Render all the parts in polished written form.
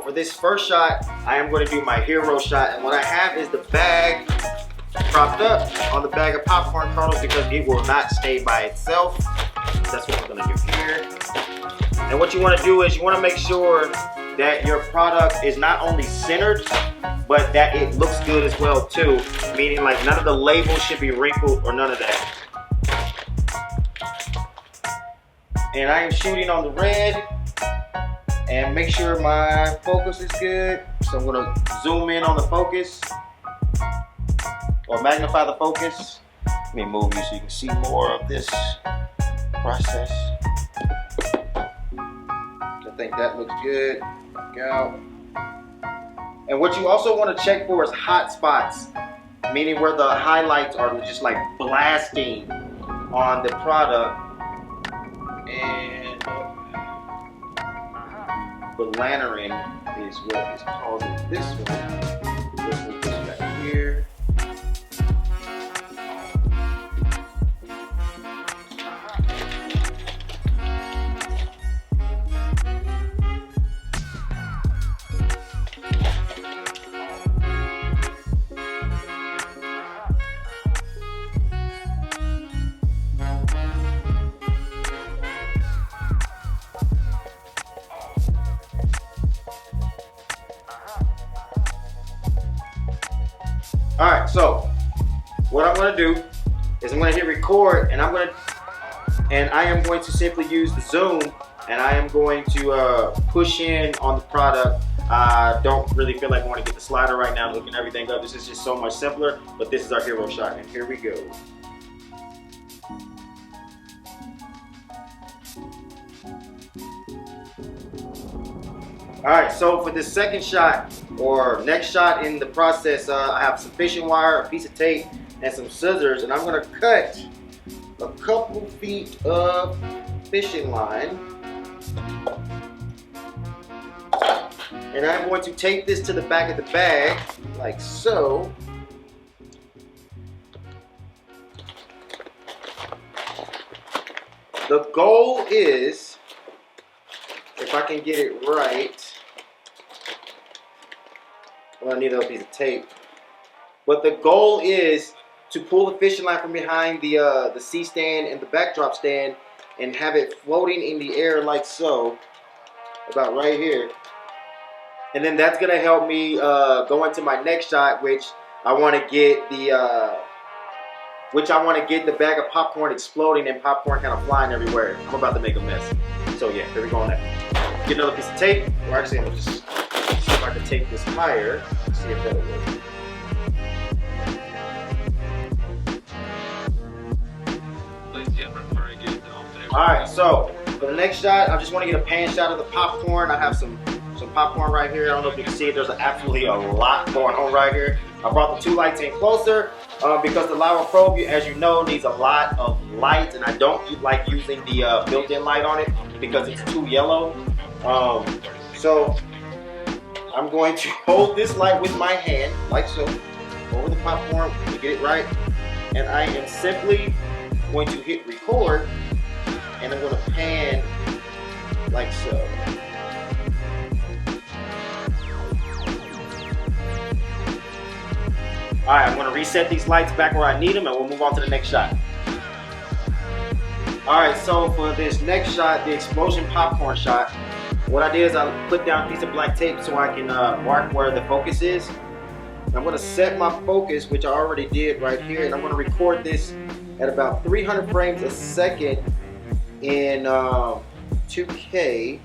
for this first shot, I am going to do my hero shot, and what I have is the bag propped up on the bag of popcorn kernels because it will not stay by itself. That's what we're going to do here. And what you want to do is you want to make sure that your product is not only centered, but that it looks good as well too. Meaning like none of the labels should be wrinkled or none of that. And I am shooting on the red. And make sure my focus is good. So I'm gonna zoom in on the focus. Or magnify the focus. Let me move you so you can see more of this process. I think that looks good. Back out. And what you also want to check for is hot spots, meaning where the highlights are just like blasting on the product. And Balanarin is what is causing this one. This one goes back here. Alright, so what I'm going to do is I'm going to hit record, and I am going to simply use the zoom, and I am going to push in on the product. I don't really feel like I want to get the slider right now, looking everything up. This is just so much simpler, but this is our hero shot, and here we go. Alright, so for this second shot, or next shot in the process, I have some fishing wire, a piece of tape, and some scissors, and I'm going to cut a couple feet of fishing line. And I'm going to tape this to the back of the bag, like so. The goal is, if I can get it right, well, I need a piece of tape. But the goal is to pull the fishing line from behind the C-stand and the backdrop stand and have it floating in the air like so, about right here. And then that's gonna help me go into my next shot, which I want to get the bag of popcorn exploding and popcorn kind of flying everywhere. I'm about to make a mess. So yeah, here we go on that. Get another piece of tape. Or actually, I'm gonna just see if I can tape this higher. See if that'll work. Alright, so for the next shot, I just want to get a pan shot of the popcorn. I have some popcorn right here. I don't know if you can see it. There's absolutely a lot going on right here. I brought the two lights in closer because the Laowa Probe, as you know, needs a lot of light, and I don't like using the built-in light on it because it's too yellow. So I'm going to hold this light with my hand, like so, over the popcorn to get it right, and I am simply going to hit record, and I'm going to pan like so. Alright, I'm going to reset these lights back where I need them, and we'll move on to the next shot. Alright, so for this next shot, the explosion popcorn shot, what I did is I put down a piece of black tape so I can mark where the focus is. I'm going to set my focus, which I already did right here, and I'm going to record this at about 300 frames a second in 2K.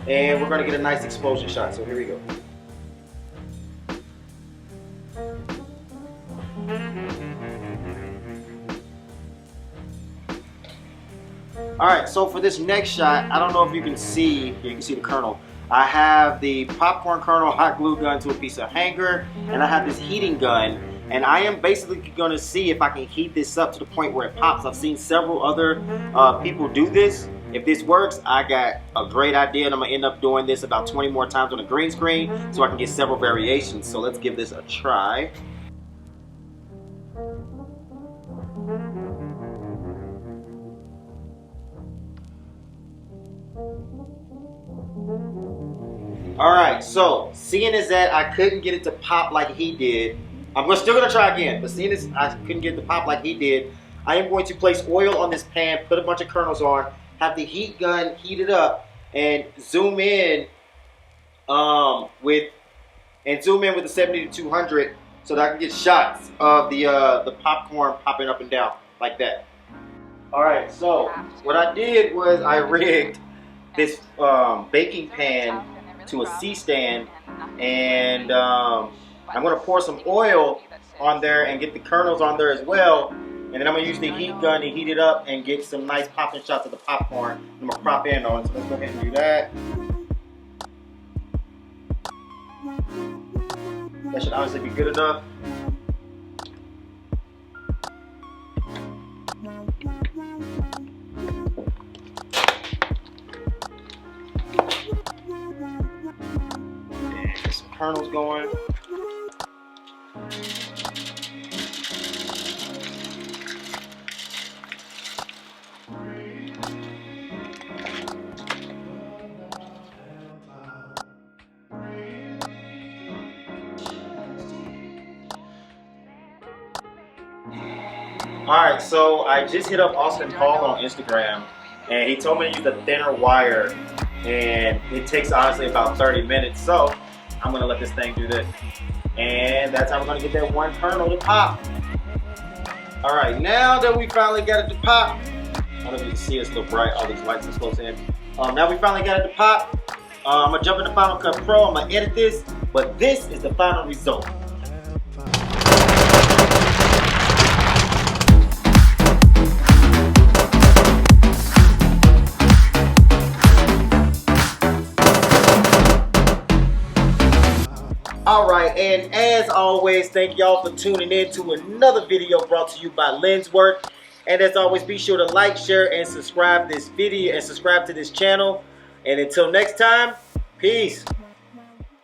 And we're going to get a nice explosion shot, so here we go. Alright, so for this next shot, I don't know if you can see, here you can see the kernel. I have the popcorn kernel hot glue gun to a piece of hanger, and I have this heating gun, and I am basically going to see if I can heat this up to the point where it pops. I've seen several other people do this. If this works, I got a great idea, and I'm going to end up doing this about 20 more times on a green screen so I can get several variations. So let's give this a try. All right, so seeing as that I couldn't get it to pop like he did, I'm still gonna try again, but seeing as I couldn't get it to pop like he did, I am going to place oil on this pan, put a bunch of kernels on, have the heat gun heat it up, and zoom in with the 70 to 200 so that I can get shots of the popcorn popping up and down like that. All right, so what I did was I rigged this baking pan to a C-stand, and I'm gonna pour some oil on there and get the kernels on there as well, and then I'm gonna use the heat gun to heat it up and get some nice popping shots of the popcorn. I'm gonna prop in on it, so let's go ahead and do that. That should obviously be good enough. Get some kernels going. Alright, so I just hit up Austin Paul on Instagram, and he told me to use a thinner wire, and it takes honestly about 30 minutes, so I'm going to let this thing do this. And that's how we're going to get that one kernel to pop. Alright, now that we finally got it to pop, I don't know if you can see it's a little bright, all these lights are close in. Now we finally got it to pop. I'm going to jump into Final Cut Pro, I'm going to edit this, but this is the final result. Alright, and as always, thank y'all for tuning in to another video brought to you by Lenswork. And as always, be sure to like, share, and subscribe this video and subscribe to this channel. And until next time, peace.